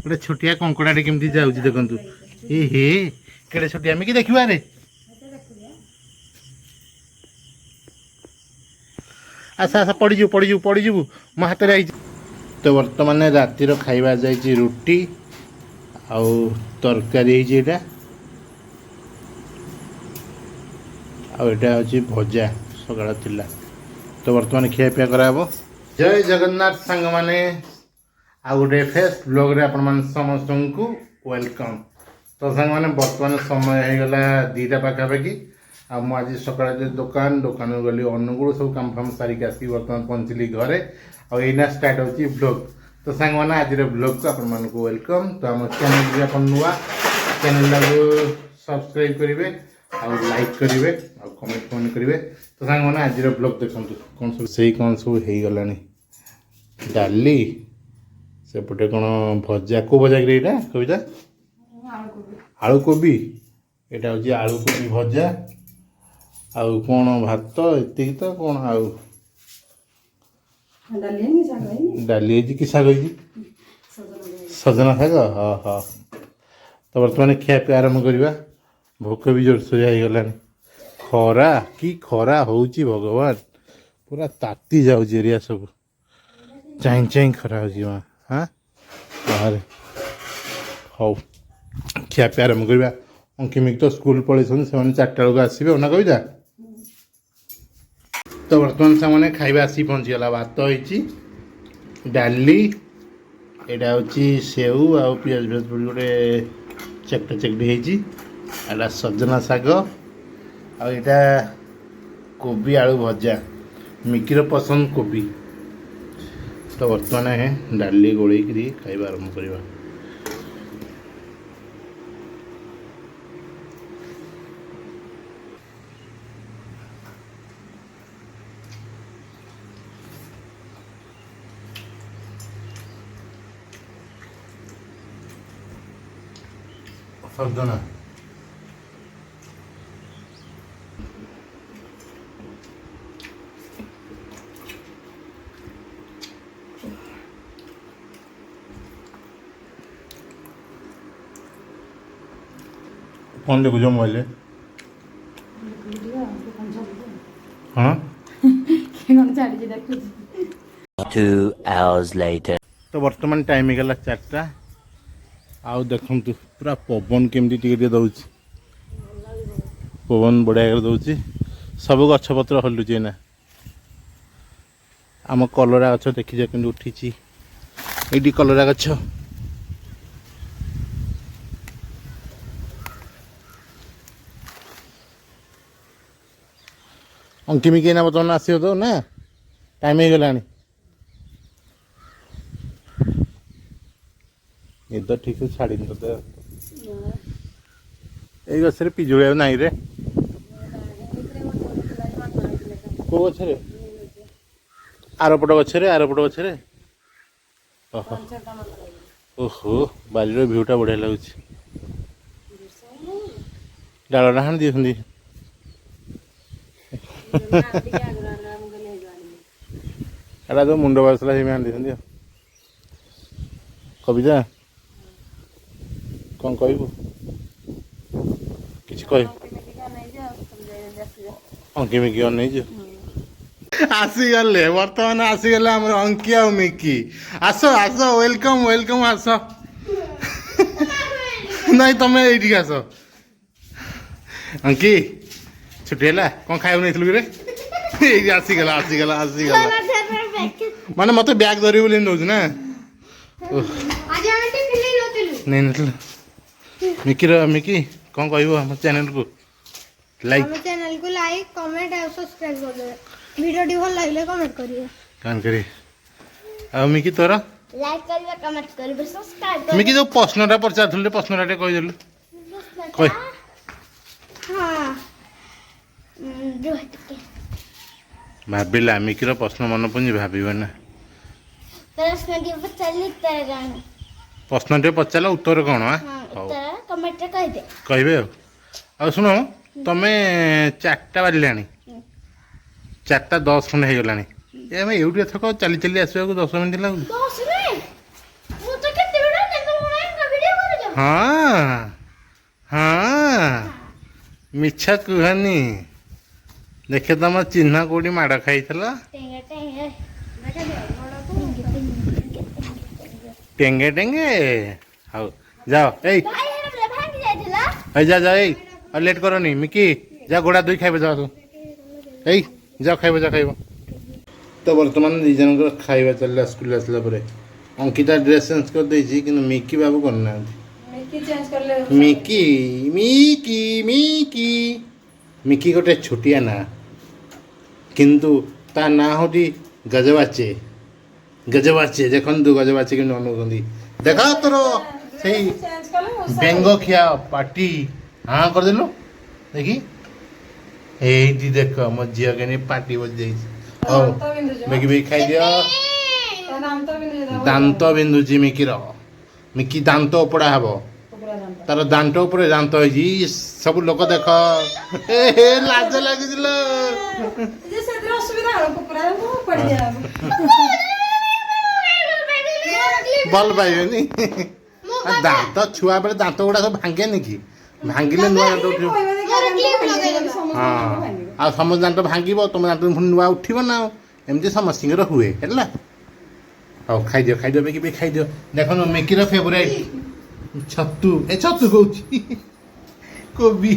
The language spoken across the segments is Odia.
गोटे छोटिया कंकड़ाटे केमती जाऊँगी देखु ए हे केड़े छोटिया मिकी देखिबा रे आसा आसा पड़ीजु पड़ीजु पड़ीजु मो हाथ में आई तो बर्तमान रातिर खाइबा जाइए रुटी आउ तरकारी यहाँ हूँ भजा सकाळ थिला तो बर्तमान खियापिया कराब जय जगन्नाथ सांग माने आ गोटे फेस ब्लॉग रे आपण मान समस्त को वेलकम तो सांग माने बर्तमान समय हो गला 2टा पाखापाखि आज सकाळ दुकान दुकान गली अनुगुण सब काम फाम सारिक आसी बर्तमान पहुँचली घरे आईना स्टार्ट होची ब्लॉग तो सांग माने आज ब्लॉग को आपण मान को वेलकम तो आम चैनल भी अपन नुआ चैनल को सब्सक्राइब करेंगे और लाइक करेंगे और कमेंट करेंगे तो सांग माने आज ब्लॉग देखु कौन सब से कौन सब हो गलानी डाली सेपटे कौन भजा को भजा कि यहाँ कविता आलू कोबी यहाँ हूँ आलू कोबी भजा आउ कौन भात एति तो कौन आउ डाली कि शाग सजना शाग हाँ हाँ तो बर्तमान खियापिया आरम्भ करवा भोक भी जोरसोर होगला खरा कि खरा होची भगवान पूरा ताती जाऊँ एरिया सब चाई चाई खरा हो माँ हाँ बाहर हौ खियापिया आरम्भ करवा अंकिमिक तो स्कूल पलैस से 4टा बेलू आसवे ना कविता तो बर्तमान से खाଇବା आसी पहुँचीगला भात होती डाली यहाँ हूँ सेऊ आ पियाज पियाज पड़ी गोटे चकटा चकटी होता सजना शाग आटा कोबी आलू भजा मिकीर पसंद कोबी तो बर्तमान डाली गोल खाଇବା आरम्भ करवा सजना कौन देखो मोबाइल हाँ 2 hours later तो वर्तमान टाइम गला 4टा आउ देखु पूरा पवन केमती टे दौर पवन बढ़िया दौर सब गछपत्र हलुचे ना आम कलरा गछ देखी के उठी ये कलरा गछ अंकिमिकी ना बर्तमान आसो तो ना टाइम हो गला निद ठीक से छाड़ी तो ये गचर पिजुड़ा नाई रे को गचरे आरपट गचरे ओहो बाली भ्यूटा बढ़िया लगुच डालटा हाणी दी एटा जो मुंड बासला हाणी दी कविता कौन कहबू किसी कह अंकिमिकी अनेज आसीगले बर्तमान आसीगले आम अंकी आ मिकी आस आस वेलकम वेलकम आस नहीं तुम ये आस अंकी छुट्टी है कौन खाया नहीं रे आसीगला आसीगला आसीगला माने मत बैग धरी बोली दौर ना नहीं नथिल मिकी कौन कहबो हम चैनल को लाइक कमेंट और सब्सक्राइब कर दे वीडियो डी भल लागले कमेंट करिए आ मिकी तोरा लाइक करिवे कमेंट करिवे सब्सक्राइब करिवे मिकी जो प्रश्नटा पचारथुले प्रश्नटा कहि देलु कह हां जो भाबिला मिकीर प्रश्न मन पनि भाबिबा ना प्रश्न डी पचारली तेरे गाना प्रश्न टे पचारा उत्तर कौन कमेंट कह दे कहबे आ सुनो तमें 4टा बाजिला 4:10 खंड हो गला एम यूट्यूब थक चली चली आसवा 10 मिनट लगे ହଁ ହଁ ମିଛ କୁହନି ଦେଖେ ତମ ଚିହ୍ନ କୋଉଠି ମାଡ଼ ଖାଇଥିଲ ଟେଙ୍ଗେ ଟେଙ୍ଗେ ହଉ ଯାଅ ଏଇ ଯା ଯା ଏଇ ଆଉ ଲେଟ୍ କରନି ମିକି ଯା ଗୋଡ଼ା ଧୋଇ ଖାଇବ ଯାଅ ତୁ ଏଇ ଯାଅ ଖାଇବ ଯା ଖାଇବ ତ ବର୍ତ୍ତମାନ ଦୁଇ ଜଣଙ୍କର ଖାଇବା ଚାଲିଲା ସ୍କୁଲ ଆସିଲା ପରେ ଅଙ୍କିତା ଡ୍ରେସ୍ ଚେଞ୍ଜ କରିଦେଇଛି କିନ୍ତୁ ମିକି ବାବୁ କରିନାହାନ୍ତି ମିକି ମିକି ମିକି ମିକି ଗୋଟେ ଛୋଟିଆ ନାଁ କିନ୍ତୁ ତା ନାଁ ହେଉଛି ଗଜବାଚେ ଗଜବାଚେ ଦେଖନ୍ତୁ ଗଜବାଚେ କେମିତି ଅନଉଛନ୍ତି ଦେଖ ତୋର ସେଇ ବେଙ୍ଗ ଖିଆ ପାଟି ହଁ କରିଦେଲୁ ଦେଖି ଏଇଠି ଦେଖ ମୋ ଝିଅ କେମିତି ପାଟି ବଜିଯାଇଛି ହଉ ବେଗି ବେଗି ଖାଇଦିଅ ଦାନ୍ତ ବିନ୍ଧୁଛି ମିକିର ମିକି ଦାନ୍ତ ଉପଡ଼ା ହବ ତାର ଦାନ୍ତ ଉପରେ ଦାନ୍ତ ହେଇଛି ସବୁ ଲୋକ ଦେଖ ଏ ହେ ଲାଜ ଲାଗିছিল ଭଲ ପାଇବେନି ଦାନ୍ତ ଛୁଆ ବେଳେ ଦାନ୍ତ ଗୁଡା ସବୁ ଭାଙ୍ଗେନି କି ଭାଙ୍ଗିଲେ ନୂଆ ଦାନ୍ତ ଉଠିବ ହଁ ଆଉ ସମସ୍ତ ଦାନ୍ତ ଭାଙ୍ଗିବ ତମ ଦାନ୍ତ ପୁଣି ନୂଆ ଉଠିବ ନା ଆଉ ଏମିତି ସମସ୍ତଙ୍କର ହୁଏ ହେଲା ହଉ ଖାଇଦିଅ ବେଗି ବେଗି ଖାଇଦିଅ ଦେଖନ୍ତୁ ମିକିର ଫେଭରାଇଟ୍ ଛତୁ ଏ ଛତୁ କହୁଛି କୋବି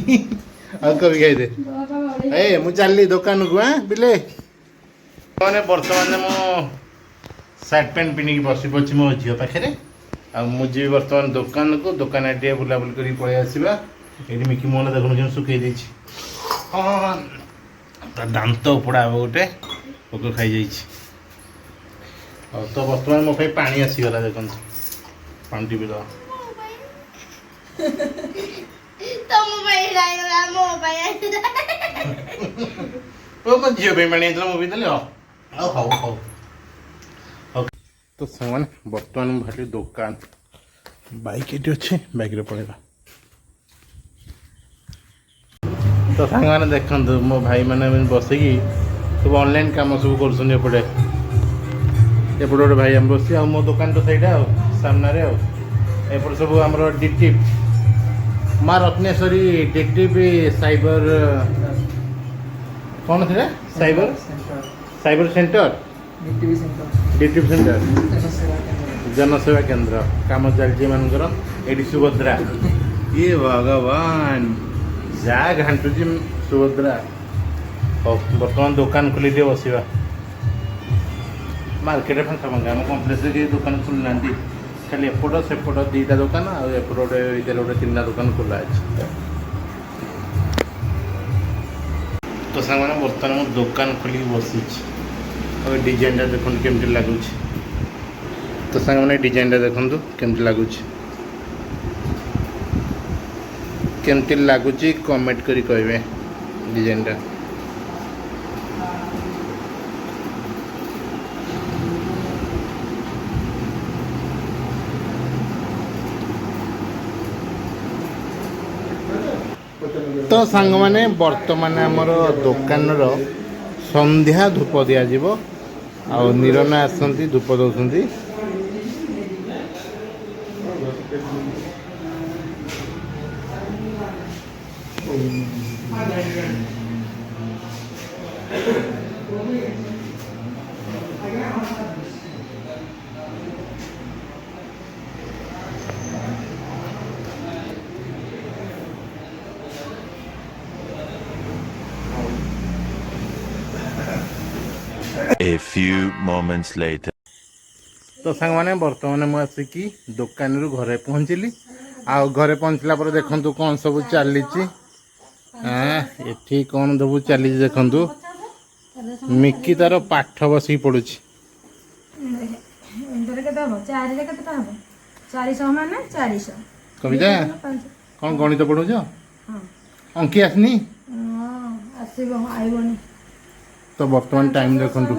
ଆଉ କୋବି ଖାଇଦେ ଏ ମୁଁ ଚାଲିଲି ଦୋକାନକୁ ବିଲେ ମାନେ ବର୍ତ୍ତମାନ ମୁଁ ସାର୍ଟ ପ୍ୟାଣ୍ଟ ପିନ୍ଧିକି ବସି ପଡ଼ିଛି ମୋ ଝିଅ ପାଖରେ ଆଉ ମୁଁ ଯିବି ବର୍ତ୍ତମାନ ଦୋକାନକୁ ଦୋକାନ ଟିକେ ବୁଲାବୁଲି କରିକି ପଳେଇ ଆସିବା ଏଇଠି ମିକି ମୋହନ ଦେଖୁନୁ ଯେମିତି ଶୁଖେଇ ଦେଇଛି ହଁ ତା ଦାନ୍ତ ଉପଡ଼ା ହବ ଗୋଟେ ପୋକ ଖାଇଯାଇଛି ହଉ ତ ବର୍ତ୍ତମାନ ମୋ ପାଇଁ ପାଣି ଆସିଗଲା ଦେଖନ୍ତୁ ପାଣି ଟିପି ଦେବା ମୋ ଝିଅ ପାଇଁ ପାଣି ଆସିଥିଲା ମୁଁ ବି ଦେଲି ହଉ ହଉ ହଉ ହଉ ତ ସାଙ୍ଗମାନେ ବର୍ତ୍ତମାନ ମୁଁ ଭାବିଲି ଦୋକାନ ବାଇକ୍ ଏଠି ଅଛି ବାଇକ୍ରେ ପଳେଇବା ତ ସାଙ୍ଗମାନେ ଦେଖନ୍ତୁ ମୋ ଭାଇମାନେ ବସିକି ସବୁ ଅନଲାଇନ୍ କାମ ସବୁ କରୁଛନ୍ତି ଏପଟେ ଗୋଟେ ଭାଇ ଆମେ ବସି ଆଉ ମୋ ଦୋକାନ ତ ସେଇଟା ଆଉ ସାମ୍ନାରେ ଆଉ ଏପଟେ ସବୁ ଆମର ଡିଟିପ୍ ମା ରତ୍ନେଶ୍ୱରୀ ଡିଟିପ୍ ସାଇବର କ'ଣ ଥିଲା ସାଇବର ସେଣ୍ଟର ଡିଟିପ୍ ସେଣ୍ଟର ଜନସେବା କେନ୍ଦ୍ର କାମ ଚାଲିଛି ଏମାନଙ୍କର ଏଠି ସୁଭଦ୍ରା ଇଏ ଭଗବାନ ଯାହା ଘାଣ୍ଟୁଛି ସୁଭଦ୍ରା ହଉ ବର୍ତ୍ତମାନ ଦୋକାନ ଖୋଲି ଟିକେ ବସିବା ମାର୍କେଟରେ ଫାଙ୍କା ଆମ କମ୍ପ୍ଲେକ୍ସରେ କେହି ଦୋକାନ ଖୋଲିନାହାନ୍ତି ଖାଲି ଏପଟ ସେପଟ ଦୁଇଟା ଦୋକାନ ଆଉ ଏପଟ ଗୋଟେ ଏଇଟାରେ ଗୋଟେ ତିନିଟା ଦୋକାନ ଖୋଲା ଅଛି ତ ସାଙ୍ଗମାନେ ବର୍ତ୍ତମାନ ମୁଁ ଦୋକାନ ଖୋଲିକି ବସିଛି ଆଉ ଏ ଡିଜାଇନଟା ଦେଖନ୍ତୁ କେମିତି ଲାଗୁଛି ତ ସାଙ୍ଗମାନେ ଏ ଡିଜାଇନଟା ଦେଖନ୍ତୁ କେମିତି ଲାଗୁଛି କମେଣ୍ଟ କରି କହିବେ ଡିଜାଇନଟା ତ ସାଙ୍ଗମାନେ ବର୍ତ୍ତମାନ ଆମର ଦୋକାନର ସନ୍ଧ୍ୟା ଧୂପ ଦିଆଯିବ ଆଉ ନିରନା ଆସନ୍ତି ଧୂପ ଦେଉଛନ୍ତି A few moments later. ତ ସାଙ୍ଗମାନେ ବର୍ତ୍ତମାନ ମୁଁ ଆସିକି ଦୋକାନରୁ ଘରେ ପହଞ୍ଚିଲି ଆଉ ଘରେ ପହଞ୍ଚିଲା ପରେ ଦେଖନ୍ତୁ କ'ଣ ସବୁ ଚାଲିଛି ଏଠି କ'ଣ ସବୁ ଚାଲିଛି ଦେଖନ୍ତୁ ମିକି ତାର ପାଠ ବସିକି ପଢୁଛି କବିତା କ'ଣ ଗଣିତ ପଢୁଛ ଅଙ୍କି ଆସିନି ତ ବର୍ତ୍ତମାନ ଟାଇମ୍ ଦେଖନ୍ତୁ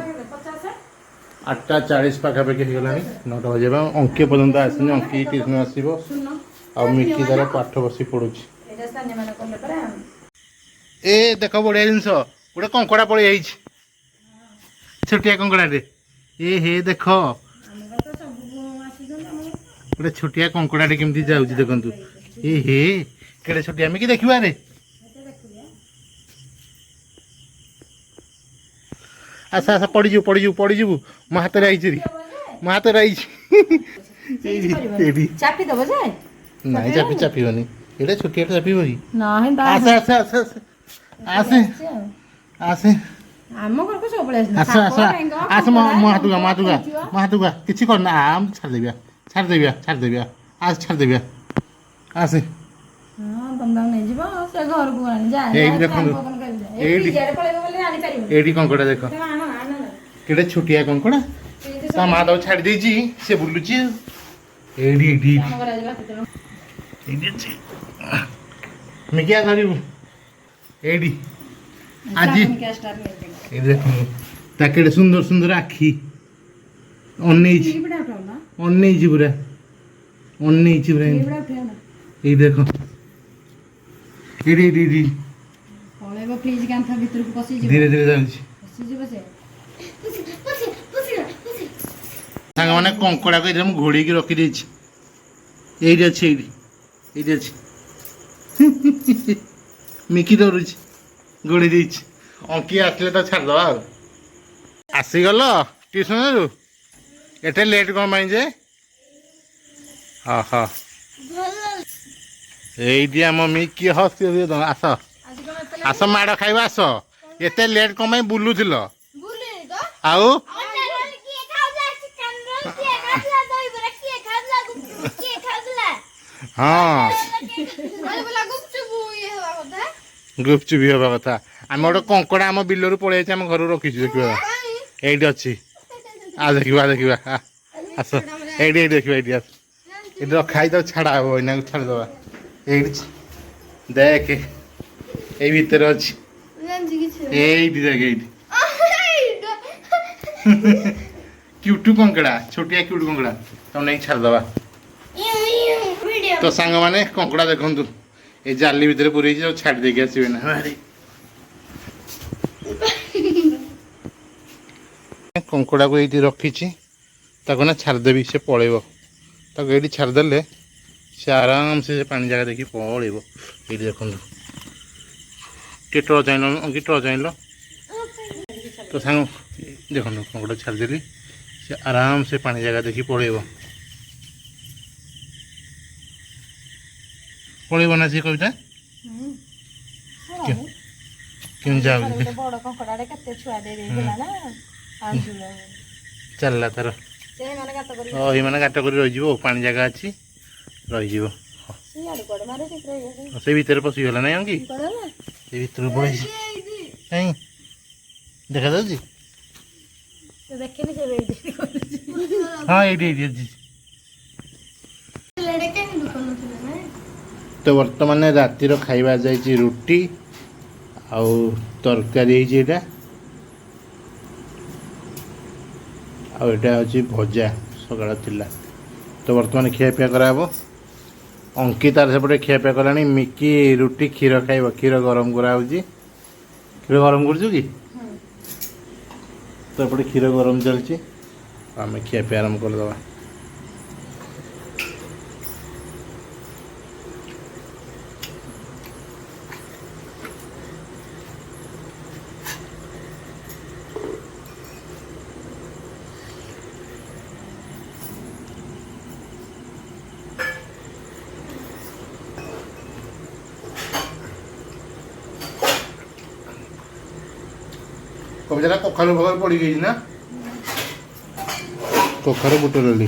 8:40 ପାଖାପାଖି ହେଇଗଲାଣି 9ଟା ବାଜିବା ଅଙ୍କି ପର୍ଯ୍ୟନ୍ତ ଆସିନି ଅଙ୍କି ଟ୍ୟୁସନ୍ ଆସିବ ଆଉ ମିକି ତାର ପାଠ ବସି ପଢୁଛି ଏ ଦେଖ ବଢ଼ିଆ ଜିନିଷ ଗୋଟେ କଙ୍କଡ଼ା ପଳେଇ ଯାଇଛି ଛୋଟିଆ କଙ୍କଡ଼ାଟେ ଏ ହେ ଦେଖ ଗୋଟେ ଛୋଟିଆ କଙ୍କଡ଼ାଟେ କେମିତି ଯାଉଛି ଦେଖନ୍ତୁ। ଏ ହେ କେଡ଼େ ଛୋଟିଆ ଆମେ କି ଦେଖିବା ରେ। ଆସ ଆସ ପଡ଼ିଯିବୁ ମୋ ହାତରେ ଆଇଛି ରେ, ମୋ ହାତରେ ଆଇଛି। ଏଇଠି ଏଇଠି ଚାପି ଦବ ଯେ ନାଇଁ ଚାପିବନି, ଏଇଟା ଛୋଟିଆଟା ଚାପିବ କି? ନାହିଁ ଆସେ ଆସେ ଆସେ ଆସେ ଆସେ ଆମ ଘରକୁ ସବୁବେଳେ ଆସ ଆସ ଆସ ମୋ ହାତୁକା କିଛି କରନା। ଛାଡ଼ିଦେବି ଆସ ଛାଡ଼ିଦେବି ଆସେ। ହଁ ତମେ ନେଇଯିବ ସେ ଘରକୁ ଆଣି ଯା ଏଇଠି ଦେଖନ୍ତୁ, ଏଇଠି ଏଇଠି କଙ୍କଡ଼ା ଦେଖ, କେଡ଼େ ଛୋଟିଆ କଙ୍କଡ଼ା। ତା ମା ତାକୁ ଛାଡ଼ି ଦେଇଛି, ସେ ବୁଲୁଛି ଆଉ। ଏଇଠି ଏଇଠି ଏଇଠି ଅଛି ମିକିଆ ଧରିବୁ ଏଇଠି ଆଜି। ଏଇଠି ଦେଖନ୍ତୁ ତା କେଡ଼େ ସୁନ୍ଦର ସୁନ୍ଦର ଆଖି, ଅନେଇଛି ପୁରା ଏଇ ଦେଖ ଏଇଠି ପଳେଇବ ଫ୍ରିଜ କାନ୍ଥ ଭିତରକୁ ପଶିଯିବ, ଧୀରେ ଧୀରେ ଯାଉଛି। ପଶିଯିବ ସେ। ସାଙ୍ଗମାନେ କଙ୍କଡ଼ାକୁ ଏଇଠି ମୁଁ ଘୋଡ଼େଇକି ରଖିଦେଇଛି। ଏଇଠି ଅଛି ଏଇଠି ଅଛି ମିକି ଧରୁଛି, ଘୋଡ଼େଇ ଦେଇଛି। ଅଙ୍କି ଆସିଲେ ତ ଛାଡ଼ିଦେବା ଆଉ। ଆସିଗଲ ଟ୍ୟୁସନରୁ, ଏତେ ଲେଟ୍ କ'ଣ ପାଇଁ ଯେ? ହଁ ଏଇଠି ଆମ ମିକି ଆସ ଆସ ମାଡ଼ ଖାଇବା ଆସ। ଏତେ ଲେଟ୍ କ'ଣ ପାଇଁ ବୁଲୁଥିଲ? ଆଉ ହଁ ଗୁପଚୁପ ହେବା କଥା। ଆମେ ଗୋଟେ କଙ୍କଡ଼ା ଆମ ବିଲରୁ ପଳେଇ ଆସିଛି, ଆମ ଘରକୁ ରଖିଛୁ ଦେଖିବା। ଏଇଠି ଅଛି, ଦେଖିବା ଆସ ଏଇଠି ଦେଖିବା, ଏଇଠି ଆସ। ଏଇଠି ରଖା ହେଇଥାଉ, ଛାଡ଼ା ହବ ଏଇନାକୁ ଛାଡ଼ିଦେବା। ଏଇଠି ଦେଖେ ଏଇ ଭିତରେ ଅଛି, ଏଇଠି ଦେଖ ଏଇଠି କ୍ୟୁଟୁ କଙ୍କଡ଼ା, ଛୋଟିଆ କ୍ୟୁଟୁ କଙ୍କଡ଼ା, ତାକୁ ନେଇକି ଛାଡ଼ିଦେବା। ତ ସାଙ୍ଗମାନେ କଙ୍କଡ଼ା ଦେଖନ୍ତୁ ଏ ଜାଲି ଭିତରେ ପୁରେଇଛି, ଆଉ ଛାଡ଼ି ଦେଇକି ଆସିବେ ନା। କଙ୍କଡ଼ାକୁ ଏଇଠି ରଖିଛି, ତାକୁ ନା ଛାଡ଼ିଦେବି, ସେ ପଳେଇବ। ତାକୁ ଏଇଠି ଛାଡ଼ିଦେଲେ ସେ ଆରାମସେ ପାଣି ଜାଗା ଦେଖି ପଳେଇବ। ଏଇଠି ଦେଖନ୍ତୁ ଟର୍ଚ୍ଚ ଆଣିଲ। ତ ସାଙ୍ଗ ଦେଖନ୍ତୁ କଙ୍କଡ଼ା ଛାଡ଼ିଦେଲି, ସେ ଆରାମସେ ପାଣି ଜାଗା ଦେଖି ପଳେଇବ ନା ସେ କବିତା। କେମିତି ଯାଉଛି ବଡ କଙ୍କଡାଟେ କେତେ ଛୁଆ ଦେଇଥିଲା ନା ଚାଲିଲା ତାର। ଏଇମାନେ ଗାତ କରି ରହିଯିବ, ପାଣି ଜାଗା ଅଛି, ରହିଯିବ। ସେ ଭିତରେ ପଶିଗଲା ନାଇଁ କି? ସେ ଭିତରକୁ ପଳେଇଛି, କାଇଁ ଦେଖାଯାଉଛି? ହଁ ଏଇଠି ଅଛି। ତ ବର୍ତ୍ତମାନ ରାତିର ଖାଇବା ଯାଇଛି ରୁଟି ଆଉ ତରକାରୀ ହେଇଛି ଏଇଟା, ଆଉ ଏଇଟା ହେଉଛି ଭଜା ସକାଳ ଥିଲା। ତ ବର୍ତ୍ତମାନ ଖିଆପିଆ କରାହେବ। ଅଙ୍କିତାର ସେପଟେ ଖିଆପିଆ କଲାଣି। ମିକି ରୁଟି କ୍ଷୀର ଖାଇବ, କ୍ଷୀର ଗରମ କରାହେଉଛି। କ୍ଷୀର ଗରମ କରୁଛୁ କି? ତ ଏପଟେ କ୍ଷୀର ଗରମ ଚାଲିଛି, ଆମେ ଖିଆପିଆ ଆରମ୍ଭ କରିଦେବା। କବିତା କଖାରୁ ଫଖାରୁ ପଡ଼ିଯାଇଛି ନା, କଖାରୁ ବୁଟ ଡାଲି।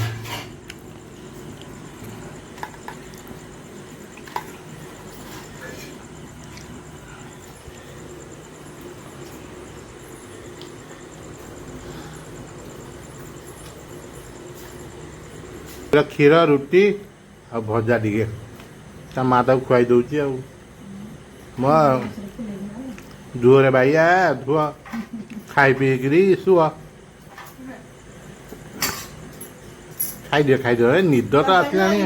କ୍ଷୀର ରୁଟି ଆଉ ଭଜା ଟିକେ ତା ମା ତାକୁ ଖୁଆଇ ଦେଉଛି। ଆଉ ମୋ ଧୁଅରେ ବାଇଆ ଧୁଅ, ଖାଇ ପିଇକିରି ଶୁଅ। ଖାଇଦିଅ, ନିଦ ତ ଆସିଲାଣି।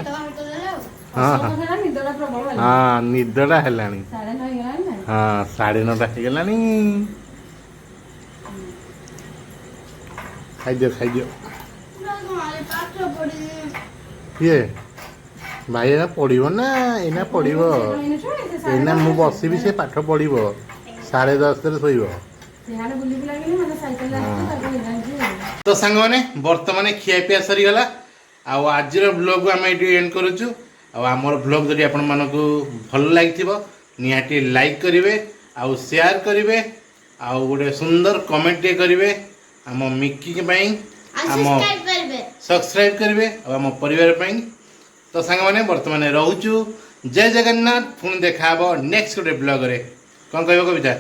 ହଁ ନିଦଟା ହେଲାଣି। ହଁ 9:30 ହେଇଗଲାଣି। ଖାଇଦିଅ କିଏ ଭାଇ ଏଇନା ପଢ଼ିବ ନା ଏଇନା ପଢ଼ିବ ଏଇନା ମୁଁ ବସିବି ସେ ପାଠ ପଢ଼ିବ 10:30ରେ ଶୋଇବ। ସିଆଡ଼େ ବୁଲି ବୁଲାକିନି ମାନେ ସାଇକେଲରେ ଆସିଛି ତାକୁ ହେଇଯାଇଛି। ତ ସାଙ୍ଗମାନେ ବର୍ତ୍ତମାନ ଖିଆପିଆ ସରିଗଲା ଆଉ ଆଜିର ବ୍ଲଗ୍କୁ ଆମେ ଏଇଠି ଏଣ୍ଡ କରୁଛୁ। ଆଉ ଆମର ବ୍ଲଗ୍ ଯଦି ଆପଣମାନଙ୍କୁ ଭଲ ଲାଗିଥିବ ନିହାତି ଲାଇକ୍ କରିବେ ଆଉ ସେୟାର କରିବେ ଆଉ ଗୋଟେ ସୁନ୍ଦର କମେଣ୍ଟଟିଏ କରିବେ ଆମ ମିକି ପାଇଁ ଆମ ସବସ୍କ୍ରାଇବ୍ କରିବେ ଆଉ ଆମ ପରିବାର ପାଇଁ। ତ ସାଙ୍ଗମାନେ ବର୍ତ୍ତମାନ ରହୁଛୁ ଜୟ ଜଗନ୍ନାଥ ପୁଣି ଦେଖା ହେବ ନେକ୍ସଟ ଗୋଟେ ବ୍ଲଗ୍ରେ। କ'ଣ କହିବ କବିତା?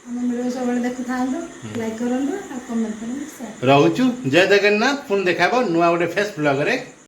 ଆମ ଭିଡ଼ିଓ ସବୁବେଳେ ଦେଖୁଥାନ୍ତୁ ଲାଇକ୍ କରନ୍ତୁ ଆଉ କମେଣ୍ଟ କରନ୍ତୁ ସେୟାର। ରହୁଛୁ ଜୟ ଜଗନ୍ନାଥ ପୁଣି ଦେଖା ହେବ ନୂଆ ଗୋଟେ ଫେସ୍ ବ୍ଲଗ୍ରେ।